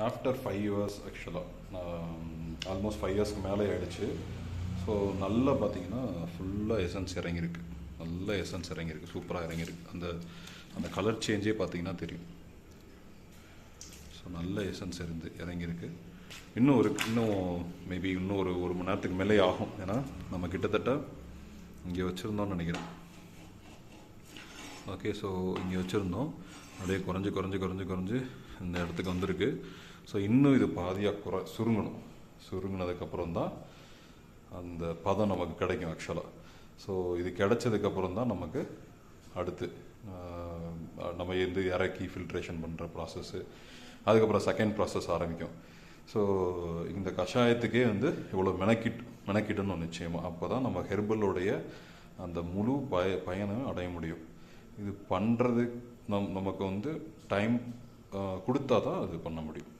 After 5 years ஆக்சுவலாக almost 5 இயர்ஸ்க்கு மேலே ஆகிடுச்சு. ஸோ நல்லா பார்த்தீங்கன்னா ஃபுல்லாக எசன்ஸ் இறங்கியிருக்கு, நல்ல எசன்ஸ் இறங்கியிருக்கு, சூப்பராக இறங்கியிருக்கு. அந்த அந்த கலர் சேஞ்சே பார்த்தீங்கன்னா தெரியும். ஸோ நல்ல எசன்ஸ் இறங்கியிருக்கு. இன்னும் மேபி இன்னும் ஒரு மணி நேரத்துக்கு மேலே ஆகும். ஏன்னா நம்ம கிட்டத்தட்ட இங்கே வச்சுருந்தோம்னு நினைக்கிறேன். ஓகே, ஸோ இங்கே வச்சுருந்தோம், அப்படியே குறைஞ்சி இந்த இடத்துக்கு வந்திருக்கு. ஸோ இன்னும் இது பாதியாக சுருங்கினதுக்கப்புறம் தான் அந்த பதம் நமக்கு கிடைக்கும் ஆக்சுவலாக. ஸோ இது கிடைச்சதுக்கப்புறம் தான் நமக்கு அடுத்து நம்ம இறக்கி ஃபில்ட்ரேஷன் பண்ணுற ப்ராசஸ்ஸு, அதுக்கப்புறம் செகண்ட் ப்ராசஸ் ஆரம்பிக்கும். ஸோ இந்த கஷாயத்துக்கே இவ்வளோ மெனக்கிட்டணும் நிச்சயமாக. அப்போ தான் நம்ம ஹெர்பலோடைய அந்த முழு பயனை அடைய முடியும். இது பண்ணுறது நமக்கு டைம் கொடுத்தா தான் அது பண்ண முடியும்.